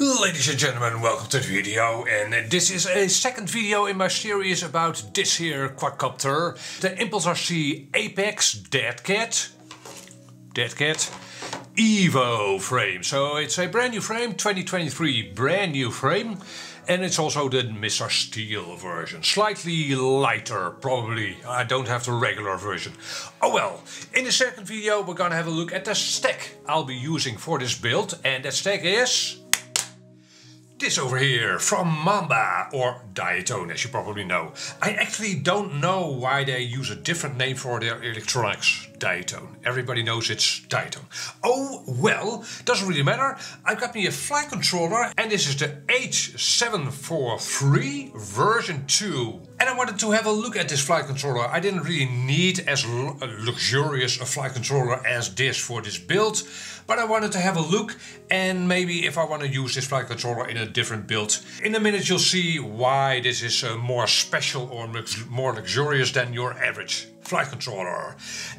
Ladies and gentlemen, welcome to the video, and this is a second video in my series about this here quadcopter, the ImpulseRC Apex Deadcat Evo frame. So it's a brand new frame, 2023 brand new frame, and it's also the Mr. Steel version, slightly lighter probably. I don't have the regular version. Oh well, in the second video we're gonna have a look at the stack I'll be using for this build, and that stack is this over here from Mamba, or Diatone, as you probably know. I actually don't know why they use a different name for their electronics. Diatone. Everybody knows it's Diatone. Oh well, doesn't really matter. I've got me a flight controller, and this is the H743 version 2. And I wanted to have a look at this flight controller. I didn't really need as luxurious a flight controller as this for this build, but I wanted to have a look and maybe if I want to use this flight controller in a different build. In a minute you'll see why this is more special or more luxurious than your average flight controller.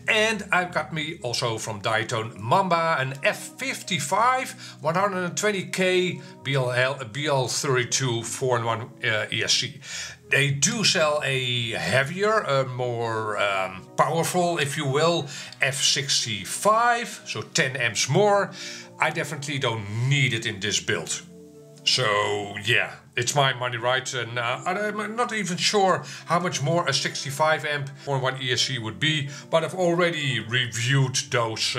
And I've got me also from Diatone Mamba an F55 128K Blheli32 4-in-1 ESC. They do sell a heavier, more powerful, if you will, F55, so 10 amps more. I definitely don't need it in this build. So yeah, it's my money, right? And I'm not even sure how much more a 65 amp 4-in-1 ESC would be, but I've already reviewed those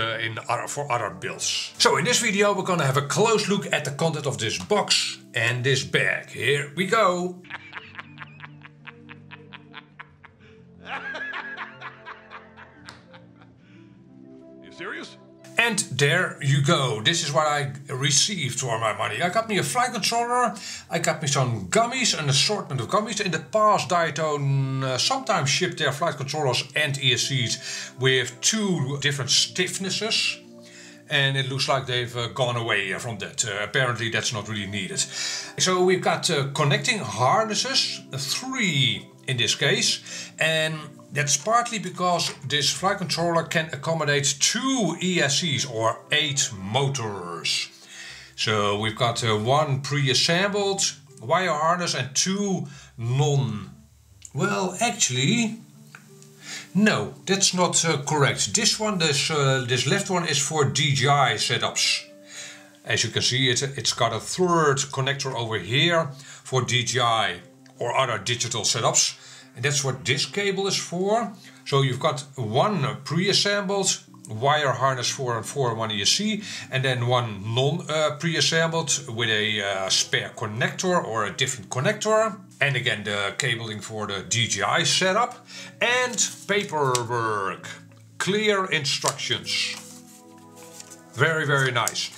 for other builds. So in this video we're gonna have a close look at the content of this box and this bag. Here we go. Serious? And there you go. This is what I received for my money. I got me a flight controller, I got me some gummies, an assortment of gummies. In the past Diatone sometimes shipped their flight controllers and ESCs with two different stiffnesses. And it looks like they've gone away from that. Apparently that's not really needed. So we've got connecting harnesses, 3 in this case. And that's partly because this flight controller can accommodate 2 ESCs or 8 motors. So we've got one pre-assembled wire harness and 2 well, actually, no, that's not correct. This one, this left one is for DJI setups. As you can see, it's got a 3rd connector over here for DJI or other digital setups. And that's what this cable is for. So you've got one pre-assembled wire harness for a 4-in-1 ESC, and then one pre-assembled with a spare connector or a different connector. And again the cabling for the DJI setup. And paperwork. Clear instructions. Very, very nice.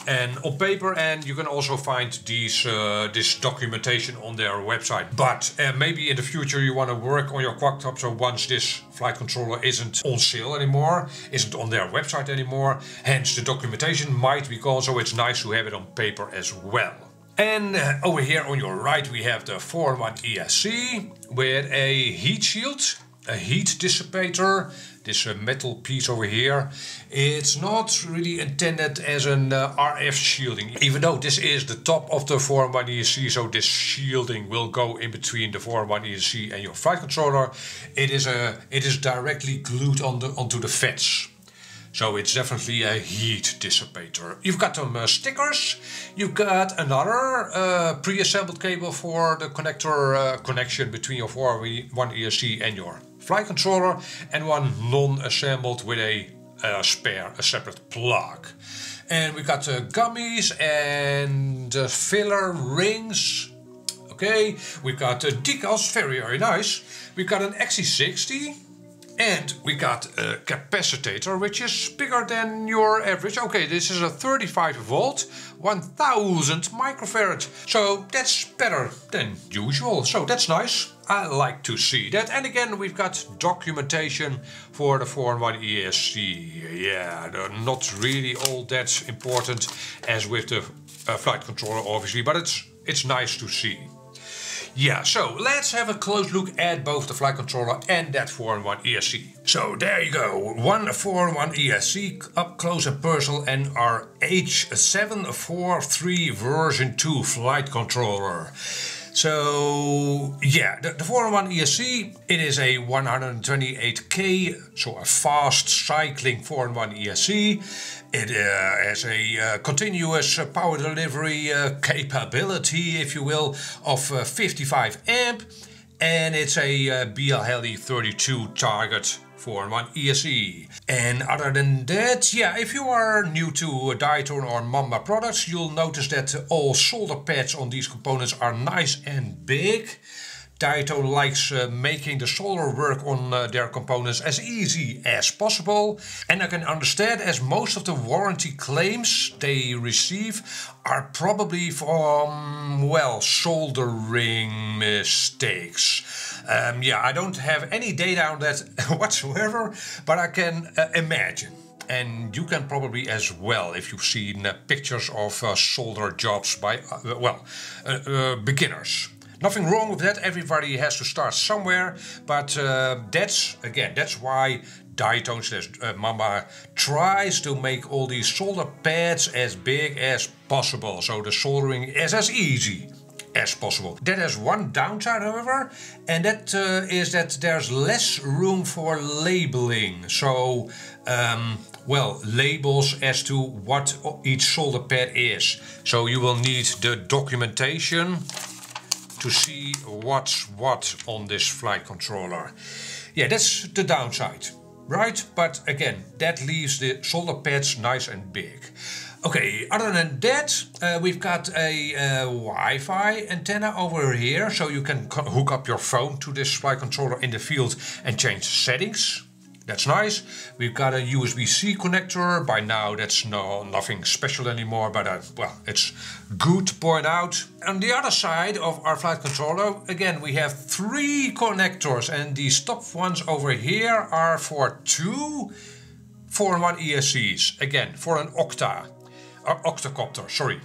And on paper, and you can also find these this documentation on their website. But maybe in the future you want to work on your quadcopter once this flight controller isn't on sale anymore, isn't on their website anymore. Hence the documentation might be gone, so it's nice to have it on paper as well. And over here on your right we have the 4-in-1 ESC with a heat shield, a heat dissipator. This metal piece over here, it's not really intended as an RF shielding, even though this is the top of the 4-in-1 ESC, so this shielding will go in between the 4-in-1 ESC and your flight controller. It is directly glued onto the fence. So it's definitely a heat dissipator. You've got some stickers. You've got another pre-assembled cable for the connector connection between your 4-in-1 ESC and your flight controller, and one non-assembled with a separate plug. And we got gummies and filler rings. Okay, we've got decals, very, very nice. We've got an XC60. And we got a capacitor, which is bigger than your average. Okay, this is a 35 volt, 1000 microfarad. So that's better than usual. So that's nice. I like to see that. And again, we've got documentation for the 4-in-1 ESC. Yeah, they're not really all that important as with the flight controller, obviously, but it's nice to see. Yeah, so let's have a close look at both the flight controller and that 4-in-1 ESC. So there you go, one 4-in-1 ESC up close and personal, and our H743 version 2 flight controller. So yeah, the 4-in-1 ESC, it is a 128K, so a fast cycling 4-in-1 ESC. It has a continuous power delivery capability, if you will, of 55 amp, and it's a Blheli32 target 4-in-1 ESC. And other than that, yeah, if you are new to Diatone or Mamba products, you'll notice that all solder pads on these components are nice and big. Diatone likes making the solder work on their components as easy as possible. And I can understand, as most of the warranty claims they receive are probably from, well, soldering mistakes. Yeah, I don't have any data on that whatsoever, but I can imagine. And you can probably as well if you've seen pictures of solder jobs by, beginners. Nothing wrong with that, everybody has to start somewhere, but that's why Diatone Mamba tries to make all these solder pads as big as possible, so the soldering is as easy as possible. That has one downside, however, and that is that there's less room for labeling. So, well, labels as to what each solder pad is. So you will need the documentation to see what's what on this flight controller. Yeah, that's the downside, right? But again, that leaves the solder pads nice and big. Okay, other than that, we've got a Wi-Fi antenna over here, so you can hook up your phone to this flight controller in the field and change settings. That's nice. We've got a USB-C connector. By now that's nothing special anymore, but well, it's good to point out. On the other side of our flight controller, again, we have 3 connectors, and these top ones over here are for 2 4-in-1 ESCs. Again, for an octocopter, sorry.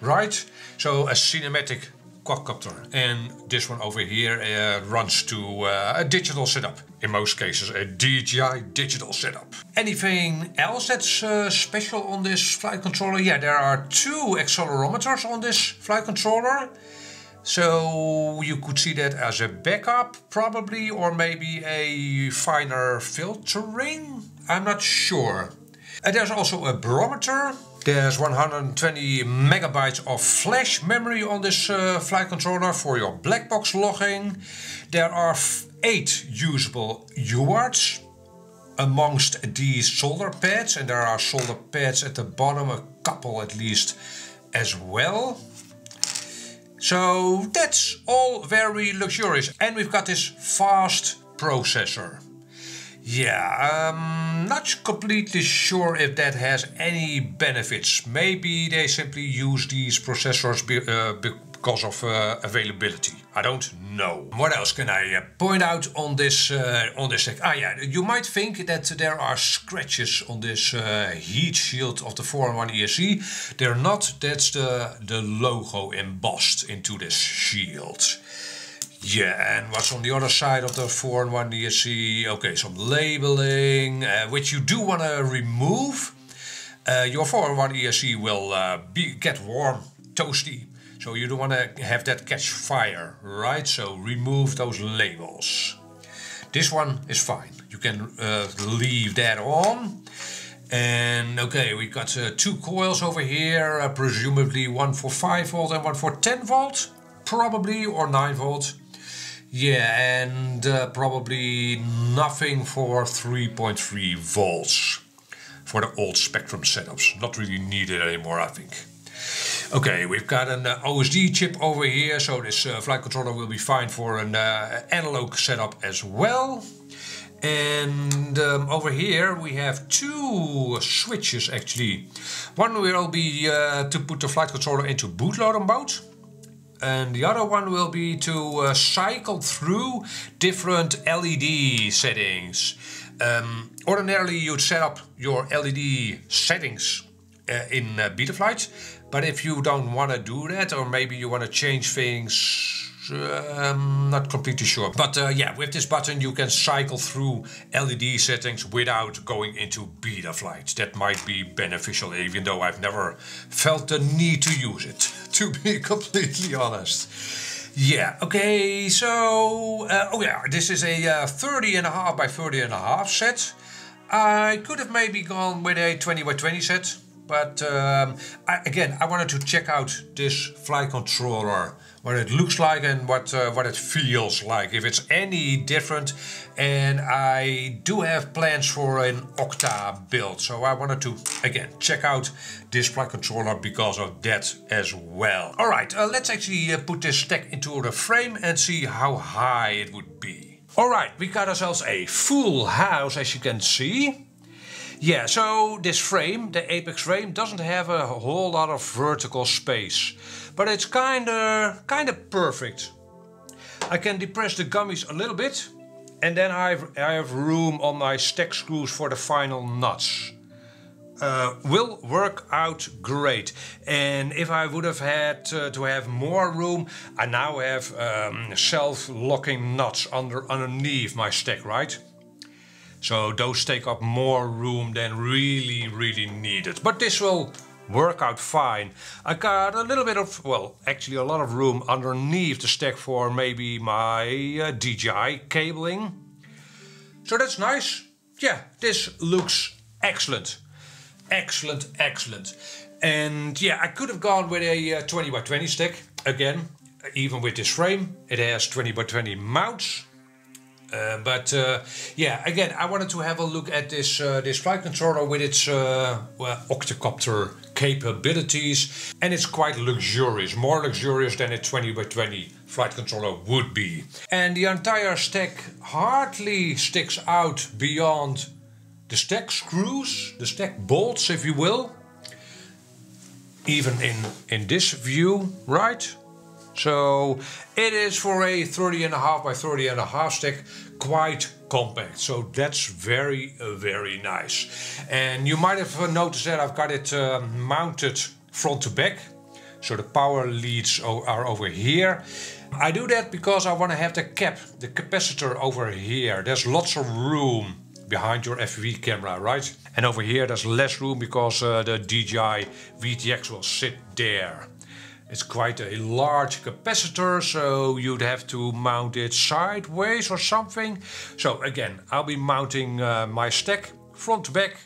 Right? So a cinematic quadcopter, and this one over here runs to a digital setup. In most cases, a DJI digital setup. Anything else that's special on this flight controller? Yeah, there are 2 accelerometers on this flight controller. So you could see that as a backup, probably, or maybe a finer filtering. I'm not sure. There's also a barometer. There's 120 megabytes of flash memory on this flight controller for your black box logging. There are 8 usable UARTs amongst these solder pads, and there are solder pads at the bottom, a couple at least as well. So that's all very luxurious, and we've got this fast processor. Yeah, I'm not completely sure if that has any benefits. Maybe they simply use these processors because of availability. I don't know. What else can I point out on this tech? Ah yeah, you might think that there are scratches on this heat shield of the 4-in-1 ESC. They're not. That's the logo embossed into this shield. Yeah, and what's on the other side of the 4-in-1 ESC? Okay, some labeling, which you do want to remove. Your 4-in-1 ESC will get warm, toasty, so you don't want to have that catch fire, right? So remove those labels. This one is fine. You can leave that on. And okay, we've got 2 coils over here, presumably one for 5 volt and one for 10 volt, probably, or 9 volt. Yeah, and probably nothing for 3.3 volts for the old Spectrum setups. Not really needed anymore, I think. Okay, we've got an OSD chip over here, so this flight controller will be fine for an analog setup as well. And over here we have 2 switches actually. One will be to put the flight controller into bootloader mode. And the other one will be to cycle through different LED settings. Ordinarily you'd set up your LED settings in Betaflight, but if you don't want to do that, or maybe you want to change things Not completely sure. But yeah, with this button you can cycle through LED settings without going into beta flight. That might be beneficial, even though I've never felt the need to use it, to be completely honest. Yeah, okay, so, oh yeah, this is a 30.5 by 30.5 set. I could have maybe gone with a 20 by 20 set, but again, I wanted to check out this flight controller, what it looks like and what it feels like, if it's any different. And I do have plans for an Octa build, so I wanted to again check out this flight controller because of that as well. Alright, let's actually put this stack into the frame and see how high it would be. Alright, we got ourselves a full house, as you can see. Yeah, so this frame, the Apex frame, doesn't have a whole lot of vertical space, but it's kinda perfect. I can depress the gummies a little bit, and then I have room on my stack screws for the final nuts. Will work out great. And if I would have had to have more room, I now have self-locking nuts underneath my stack, right? So those take up more room than really needed. But this will work out fine. I got a little bit of, well, actually a lot of room underneath the stack for maybe my DJI cabling. So that's nice. Yeah, this looks excellent. Excellent. And yeah, I could have gone with a 20 by 20 stack. Again, even with this frame, it has 20 by 20 mounts. But yeah, again, I wanted to have a look at this this flight controller with its octocopter capabilities, and it's quite luxurious, more luxurious than a 20 by 20 flight controller would be. And the entire stack hardly sticks out beyond the stack screws, the stack bolts, if you will. Even in this view, right? So it is for a 30.5 by 30.5 stack quite compact. So that's very nice. And you might have noticed that I've got it mounted front to back. So the power leads are over here. I do that because I want to have the capacitor over here. There's lots of room behind your FPV camera, right? And over here there's less room because the DJI VTX will sit there. It's quite a large capacitor, so you'd have to mount it sideways or something. So again, I'll be mounting my stack front to back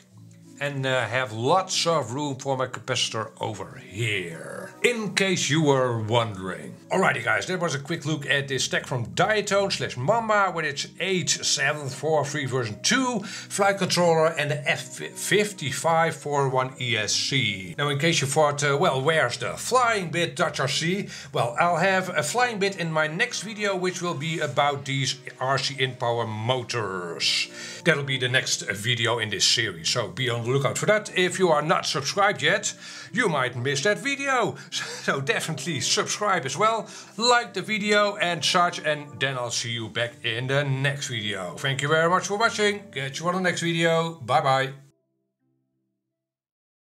and have lots of room for my capacitor over here, in case you were wondering. Alrighty guys, that was a quick look at this stack from Diatone / Mamba with its H743 version 2 flight controller and the F55 128K ESC. Now in case you thought, well, where's the flying bit, Dutch RC? Well, I'll have a flying bit in my next video, which will be about these RCinpower motors. That'll be the next video in this series, so be on the lookout for that. If you are not subscribed yet, you might miss that video. So definitely subscribe as well, like the video and such, and then I'll see you back in the next video. Thank you very much for watching. Catch you on the next video. Bye bye.